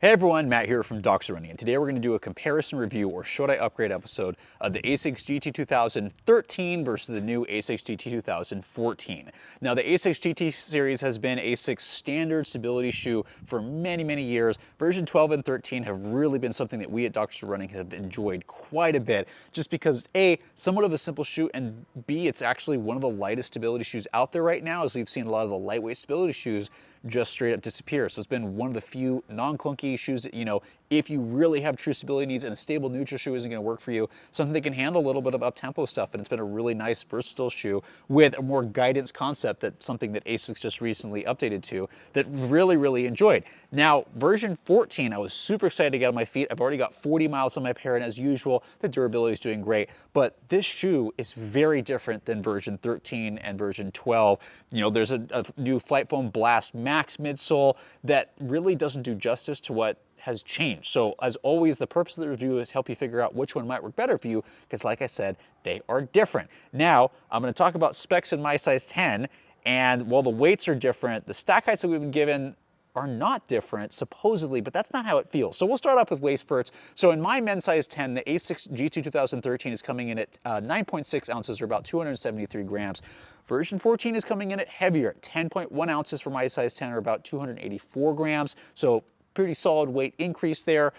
Hey everyone, Matt here from Docs Running, and today we're going to do a comparison review, or should I upgrade episode, of the ASICS GT-2000 13 versus the new ASICS GT-2000 14. Now the ASICS GT series has been ASICS standard stability shoe for many years. Version 12 and 13 have really been something that we at Docs Running have enjoyed quite a bit, just because A, somewhat of a simple shoe, and B, it's actually one of the lightest stability shoes out there right now, as we've seen a lot of the lightweight stability shoes just straight up disappear. So it's been one of the few non-clunky shoes that, if you really have true stability needs and a stable neutral shoe isn't going to work for you, something that can handle a little bit of up-tempo stuff. And it's been a really nice, versatile shoe with a more guidance concept, that's something that ASICS just recently updated to, that really enjoyed. Now, version 14, I was super excited to get on my feet. I've already got 40 miles on my pair, and as usual, the durability is doing great. But this shoe is very different than version 13 and version 12. There's a new Flight Foam Blast Max midsole that really doesn't do justice to what has changed. So as always, the purpose of the review is help you figure out which one might work better for you, because like I said, they are different. Now, I'm going to talk about specs in my size 10, and while the weights are different, the stack heights that we've been given are not different, supposedly, but that's not how it feels. So we'll start off with waist first. So in my men's size 10, the ASICS GT 2013 is coming in at 9.6 ounces, or about 273 grams. Version 14 is coming in at heavier, 10.1 ounces for my size 10, or about 284 grams. So pretty solid weight increase there.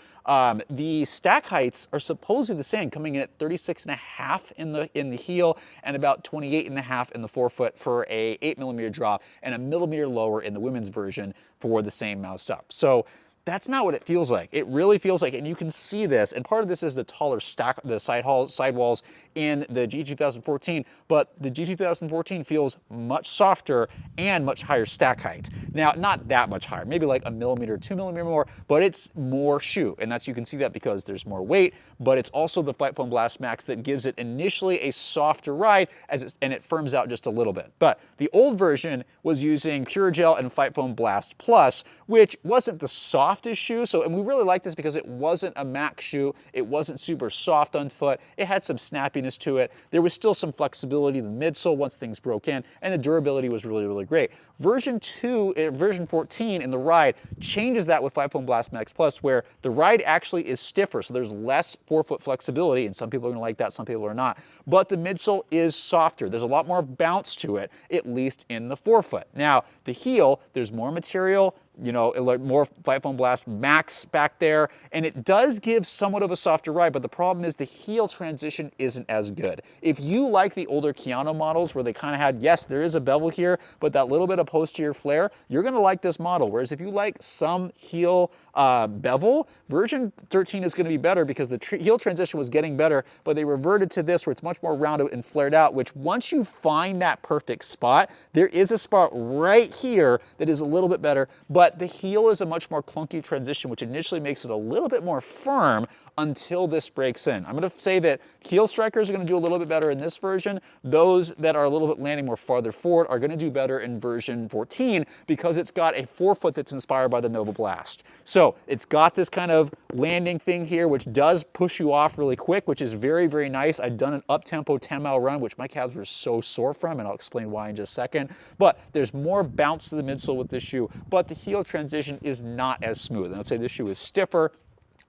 The stack heights are supposedly the same, coming in at 36.5 in the heel and about 28.5 in the forefoot for a 8mm drop, and a millimeter lower in the women's version for the same amount of stuff. So that's not what it feels like. It really feels like, and you can see this, and part of this is the taller stack, the sidewalls in the GT2014, but the GT2014 feels much softer and much higher stack height. Now, not that much higher, maybe like a millimeter, 2mm more, but it's more shoe, and you can see that because there's more weight, but it's also the Flight Foam Blast Max that gives it initially a softer ride, and it firms out just a little bit. But the old version was using Pure Gel and Flight Foam Blast Plus, which wasn't the softest shoe, and we really like this because it wasn't a max shoe, it wasn't super soft on foot, it had some snappiness to it, there was still some flexibility in the midsole once things broke in, and the durability was really great. Version 14 in the ride changes that with Flight Foam Blast Max Plus, where the ride actually is stiffer, so there's less forefoot flexibility, and some people are going to like that, some people are not. But the midsole is softer. There's a lot more bounce to it, at least in the forefoot. Now, the heel, there's more material, more Flight Foam Blast Max back there, and it does give somewhat of a softer ride, but the problem is the heel transition isn't as good. If you like the older Keanu models where they kind of had, yes, there is a bevel here, but that little bit of posterior flare, you're going to like this model. Whereas if you like some heel bevel, version 13 is going to be better because the heel transition was getting better, but they reverted to this where it's much more rounded and flared out, which once you find that perfect spot, there is a spot right here that is a little bit better, but the heel is a much more clunky transition, which initially makes it a little bit more firm until this breaks in. I'm going to say that heel strikers are going to do a little bit better in this version. Those that are a little bit landing more farther forward are going to do better in version 14 because it's got a forefoot that's inspired by the Nova Blast. So it's got this kind of landing thing here, which does push you off really quick, which is very nice. I've done an up-tempo 10-mile run, which my calves were so sore from, and I'll explain why in just a second. But there's more bounce to the midsole with this shoe, but the heel transition is not as smooth. And I'd say this shoe is stiffer,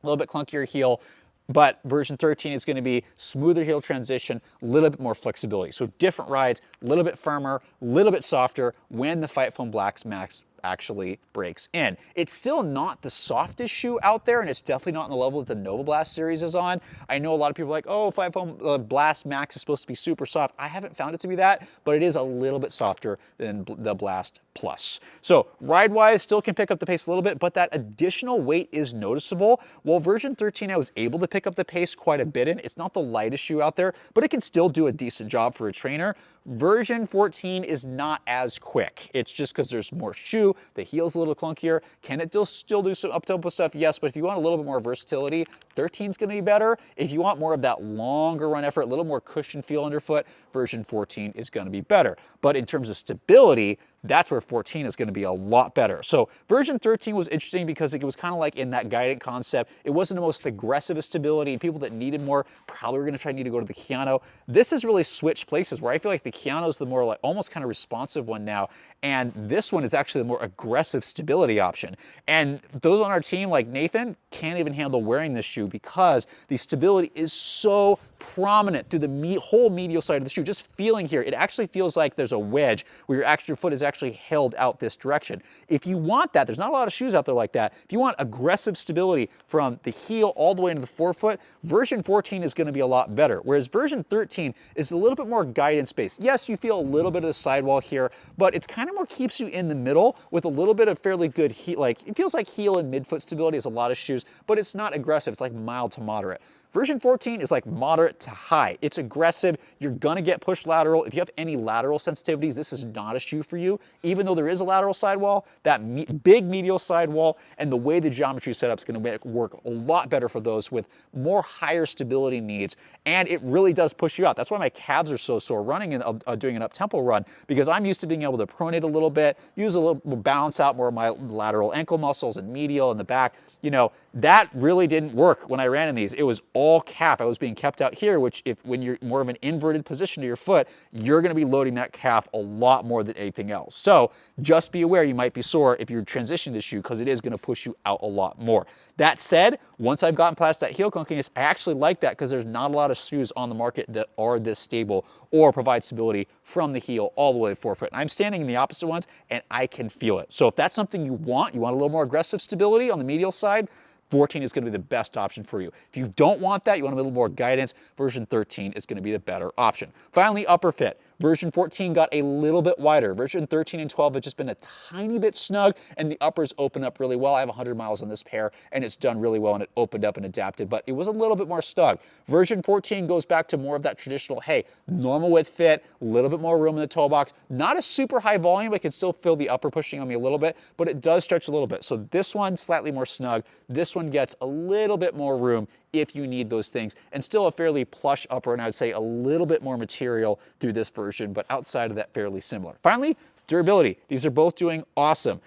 a little bit clunkier heel, but version 13 is going to be smoother heel transition, a little bit more flexibility. So different rides, a little bit firmer, a little bit softer when the Flight Foam Blast Max actually breaks in. It's still not the softest shoe out there, and it's definitely not on the level that the Nova Blast series is on. I know a lot of people are like, oh, Flight Foam Blast Max is supposed to be super soft. I haven't found it to be that, but it is a little bit softer than the Blast Plus. So ride-wise, still can pick up the pace a little bit, but that additional weight is noticeable. While version 13, I was able to pick up the pace quite a bit in. It's not the lightest shoe out there, but it can still do a decent job for a trainer. Version 14 is not as quick. It's just because there's more shoe, the heel's a little clunkier. Can it still do some up-tempo stuff? Yes, but if you want a little bit more versatility, 13 is going to be better. If you want more of that longer run effort, a little more cushion feel underfoot, version 14 is going to be better. But in terms of stability, that's where 14 is going to be a lot better. So version 13 was interesting because it was kind of like in that guided concept. It wasn't the most aggressive stability, and people that needed more probably were going to need to go to the Keanu. This has really switched places where I feel like the Keanu is the more like almost kind of responsive one now, and this one is actually the more aggressive stability option. And those on our team like Nathan can't even handle wearing this shoe because the stability is so prominent through the whole medial side of the shoe. Just feeling here, it actually feels like there's a wedge where your foot is actually held out this direction. If you want that, there's not a lot of shoes out there like that. If you want aggressive stability from the heel all the way into the forefoot, version 14 is going to be a lot better. Whereas version 13 is a little bit more guidance based. Yes, you feel a little bit of the sidewall here, but it's kind of more keeps you in the middle with a little bit of fairly good heel. Like it feels like heel and midfoot stability as a lot of shoes, but it's not aggressive. It's like mild to moderate. Version 14 is like moderate to high. It's aggressive. You're gonna get pushed lateral. If you have any lateral sensitivities, this is not a shoe for you. Even though there is a lateral sidewall, that big medial sidewall and the way the geometry is set up is gonna make it work a lot better for those with more higher stability needs. And it really does push you out. That's why my calves are so sore running and doing an up-tempo run, because I'm used to being able to pronate a little bit, use a little, balance out more of my lateral ankle muscles and medial in the back. You know, that really didn't work when I ran in these. It was all calf. I was being kept out here, which when you're more of an inverted position to your foot, you're going to be loading that calf a lot more than anything else. So just be aware you might be sore if you're transitioning this shoe, because it is going to push you out a lot more. That said, once I've gotten past that heel clunkiness, I actually like that because there's not a lot of shoes on the market that are this stable or provide stability from the heel all the way to forefoot. And I'm standing in the opposite ones and I can feel it. So if that's something you want a little more aggressive stability on the medial side, 14 is going to be the best option for you. If you don't want that, you want a little more guidance, version 13 is going to be the better option. Finally, upper fit. Version 14 got a little bit wider. Version 13 and 12 have just been a tiny bit snug, and the uppers open up really well. I have 100 miles on this pair, and it's done really well, and it opened up and adapted, but it was a little bit more snug. Version 14 goes back to more of that traditional, hey, normal width fit, a little bit more room in the toe box. Not a super high volume. I can still feel the upper pushing on me a little bit, but it does stretch a little bit. So this one, slightly more snug. This one gets a little bit more room if you need those things, and still a fairly plush upper, and I would say a little bit more material through this version, but outside of that, fairly similar. Finally, durability. These are both doing awesome.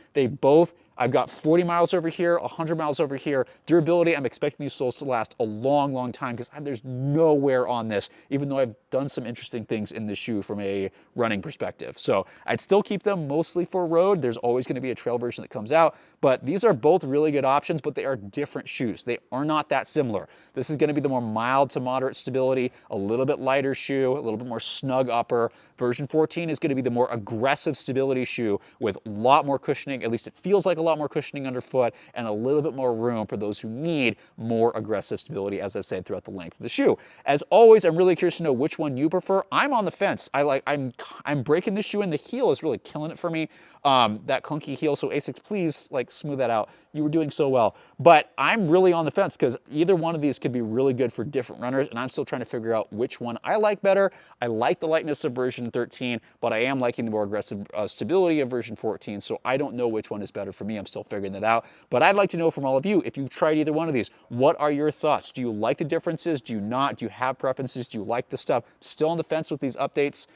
I've got 40 miles over here, 100 miles over here. Durability, I'm expecting these soles to last a long, long time because there's no wear on this, even though I've done some interesting things in this shoe from a running perspective. So I'd still keep them mostly for road. There's always going to be a trail version that comes out, but these are both really good options, but they are different shoes. They are not that similar. This is going to be the more mild to moderate stability, a little bit lighter shoe, a little bit more snug upper. Version 14 is going to be the more aggressive stability shoe with a lot more cushioning, at least it feels like a lot more cushioning underfoot, and a little bit more room for those who need more aggressive stability, as I've said, throughout the length of the shoe. As always, I'm really curious to know which one you prefer. I'm on the fence. I'm breaking this shoe, and the heel is really killing it for me. That clunky heel, so ASICS, please smooth that out. You were doing so well. But I'm really on the fence because either one of these could be really good for different runners, and I'm still trying to figure out which one I like better. I like the lightness of version 13, but I am liking the more aggressive stability of version 14, so I don't know which one is better for me. I'm still figuring that out. But I'd like to know from all of you, if you've tried either one of these, what are your thoughts? Do you like the differences? Do you not? Do you have preferences? Do you like the stuff? Still on the fence with these updates.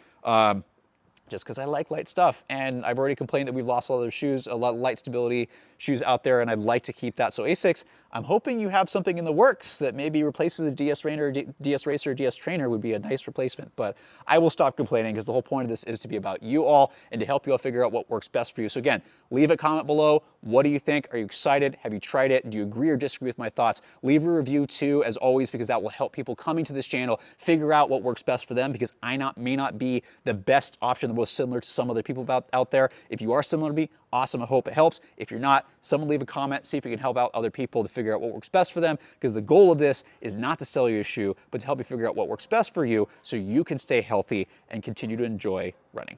Just because I like light stuff, and I've already complained that we've lost all those shoes, a lot of light stability shoes out there, and I'd like to keep that. So ASICS, I'm hoping you have something in the works that maybe replaces the DS Racer, DS Trainer would be a nice replacement, but I will stop complaining because the whole point of this is to be about you all and to help you all figure out what works best for you. So again, leave a comment below. What do you think? Are you excited? Have you tried it? Do you agree or disagree with my thoughts? Leave a review too, as always, because that will help people coming to this channel figure out what works best for them, because I may not be the best option, the most similar to some other people out there. If you are similar to me, awesome. I hope it helps. If you're not, someone leave a comment, see if you can help out other people to figure out what works best for them, because the goal of this is not to sell you a shoe, but to help you figure out what works best for you so you can stay healthy and continue to enjoy running.